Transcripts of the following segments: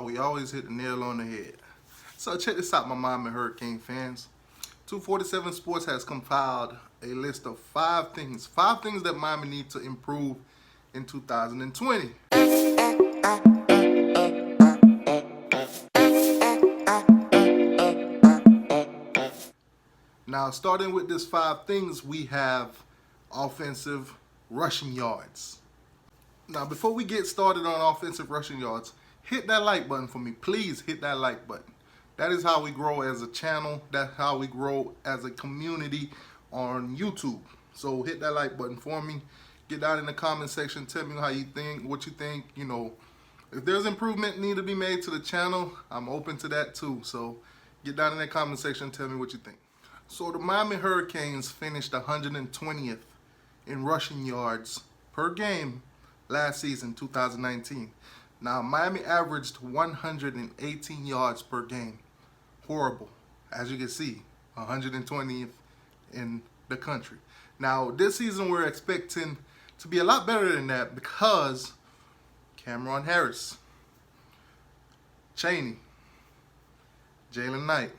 we always hit the nail on the head. So check this out, my Miami Hurricane fans. 247 Sports has compiled a list of five things that Miami needs to improve in 2020. Now, starting with this five things, we have offensive rushing yards. Now, before we get started on offensive rushing yards, hit that like button for me. Please hit that like button. That is how we grow as a channel. That's how we grow as a community on YouTube. So hit that like button for me. Get down in the comment section. Tell me how you think, what you think. You know, if there's improvement need to be made to the channel, I'm open to that too. So get down in the comment section and tell me what you think. So the Miami Hurricanes finished 120th in rushing yards per game last season, 2019. Now, Miami averaged 118 yards per game. Horrible. As you can see, 120th in the country. Now, this season we're expecting to be a lot better than that because Cameron Harris, Chaney, Jalen Knight,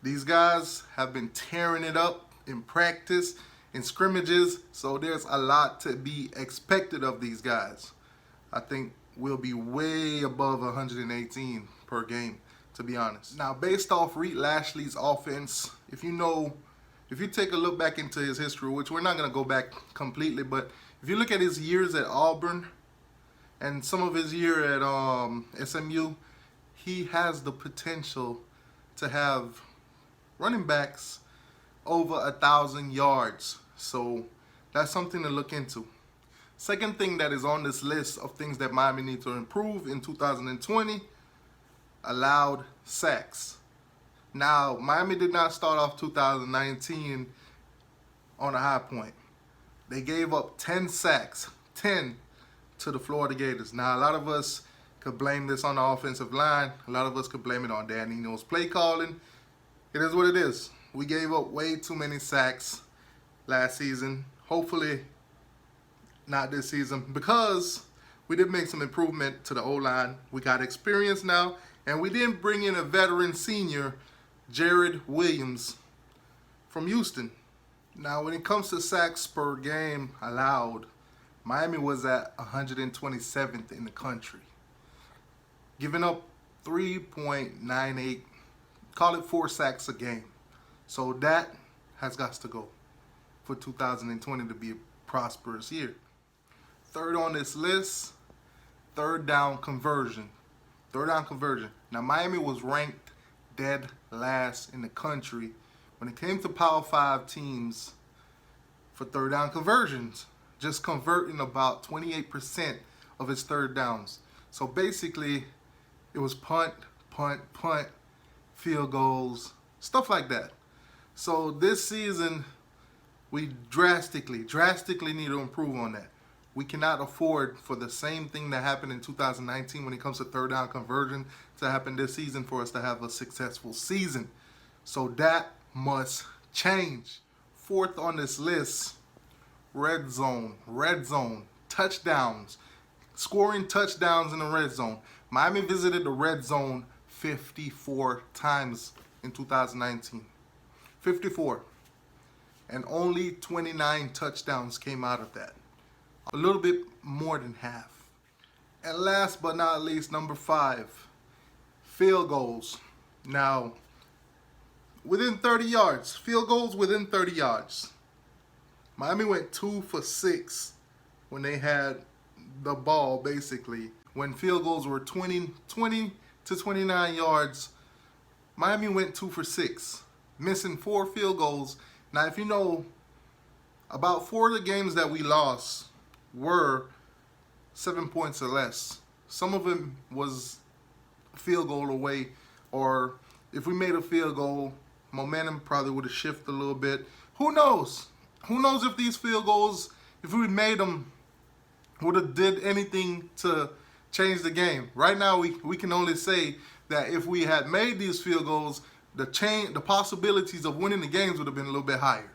these guys have been tearing it up in practice, in scrimmages, so there's a lot to be expected of these guys. I think we'll be way above 118 per game, to be honest. Now, based off Reed Lashley's offense, if you take a look back into his history, which we're not going to go back completely, but if you look at his years at Auburn and some of his year at SMU, he has the potential to have running backs over 1,000 yards. So that's something to look into. Second thing that is on this list of things that Miami needs to improve in 2020, allowed sacks. Now, Miami did not start off 2019 on a high point. They gave up 10 sacks, 10 to the Florida Gators. Now, a lot of us could blame this on the offensive line. A lot of us could blame it on Dan Enos' play calling. It is what it is. We gave up way too many sacks last season. Hopefully not this season, because we did make some improvement to the O-line. We got experience now, and we didn't bring in a veteran senior, Jared Williams from Houston. Now, when it comes to sacks per game allowed, Miami was at 127th in the country, giving up 3.98, call it 4 sacks a game. So that has got to go for 2020 to be a prosperous year. Third on this list, third down conversion. Third down conversion. Now, Miami was ranked dead last in the country when it came to Power 5 teams for third down conversions, just converting about 28% of its third downs. So basically, it was punt, field goals, stuff like that. So this season, we drastically need to improve on that. We cannot afford for the same thing that happened in 2019 when it comes to third down conversion to happen this season for us to have a successful season. So that must change. Fourth on this list, red zone, touchdowns, scoring touchdowns in the red zone. Miami visited the red zone 54 times in 2019. 54. And only 29 touchdowns came out of that. A little bit more than half. And last but not least, number 5, field goals. Now, within 30 yards, field goals within 30 yards. Miami went 2 for 6 when they had the ball, basically. When field goals were 20 to 29 yards, Miami went 2 for 6, missing 4 field goals. Now, if you know, about 4 of the games that we lost were 7 points or less. Some of them was a field goal away, or if we made a field goal, momentum probably would have shifted a little bit. Who knows? Who knows if these field goals, if we made them, would have did anything to change the game. Right now, we can only say that if we had made these field goals, the possibilities of winning the games would have been a little bit higher.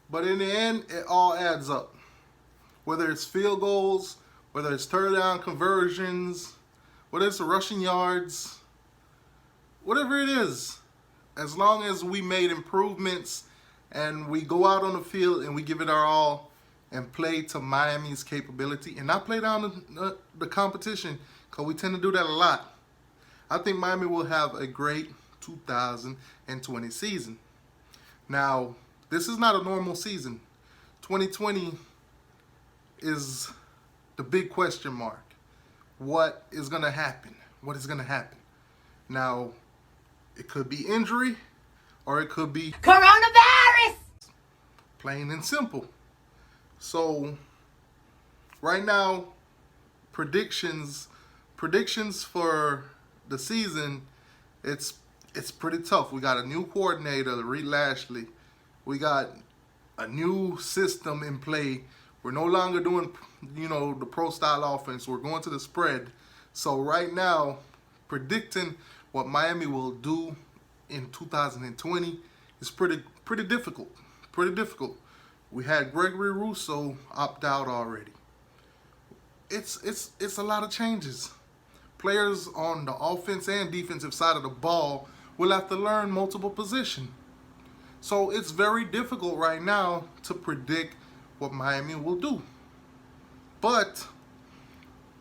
But in the end, it all adds up. Whether it's field goals, whether it's third down conversions, whether it's the rushing yards, whatever it is, as long as we made improvements and we go out on the field and we give it our all and play to Miami's capability and not play down the competition, because we tend to do that a lot, I think Miami will have a great 2020 season. Now, this is not a normal season. 2020 is the big question mark. What is going to happen? What is going to happen? Now, it could be injury or it could be coronavirus. Plain and simple. So, right now, predictions for the season, it's pretty tough. We got a new coordinator, Reed Lashley. We got a new system in play. We're no longer doing, the pro style offense. We're going to the spread. So right now, predicting what Miami will do in 2020 is pretty difficult. Pretty difficult. We had Gregory Rousseau opt out already. It's a lot of changes. Players on the offense and defensive side of the ball will have to learn multiple positions. So it's very difficult right now to predict what Miami will do. But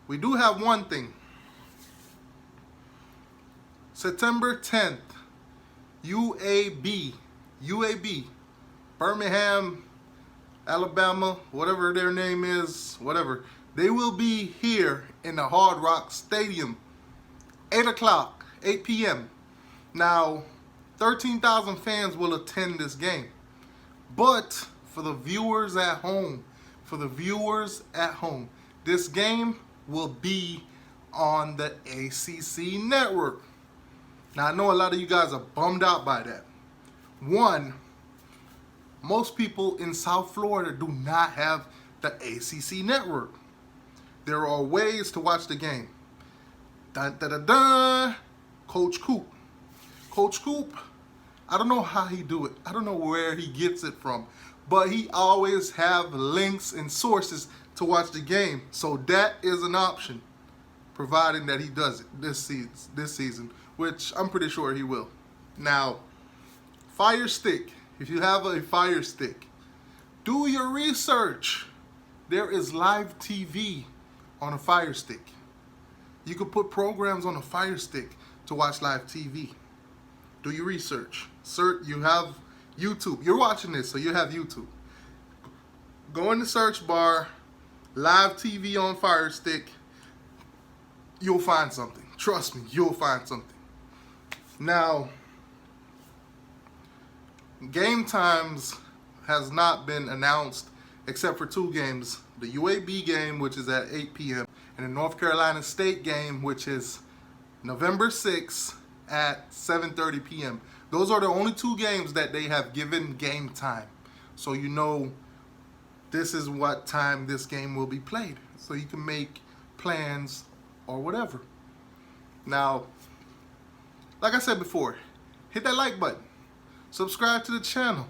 we do have one thing. September 10th, UAB, Birmingham, Alabama, whatever their name is, whatever. They will be here in the Hard Rock Stadium, 8 o'clock, 8 p.m. Now, 13,000 fans will attend this game. But for the viewers at home, this game will be on the ACC network. Now, I know a lot of you guys are bummed out by that. One, most people in South Florida do not have the ACC network. There are ways to watch the game. Dun, dun, dun, dun. Coach Coop, I don't know how he do it. I don't know where he gets it from. But he always have links and sources to watch the game. So that is an option, providing that he does it this season, which I'm pretty sure he will. Now, Fire Stick. If you have a Fire Stick, do your research. There is live TV on a Fire Stick. You can put programs on a Fire Stick to watch live TV. Do your research. You have YouTube. You're watching this, so you have YouTube. Go in the search bar, live TV on Fire Stick. You'll find something. Trust me, you'll find something. Now, game times has not been announced except for two games. The UAB game, which is at 8 p.m., and the North Carolina State game, which is November 6th at 7:30 p.m. Those are the only two games that they have given game time. So you know this is what time this game will be played. So you can make plans or whatever. Now, like I said before, hit that like button. Subscribe to the channel.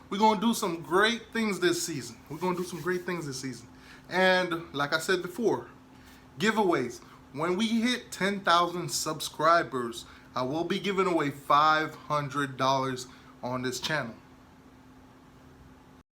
We're going to do some great things this season. And like I said before, giveaways. When we hit 10,000 subscribers, I will be giving away $500 on this channel.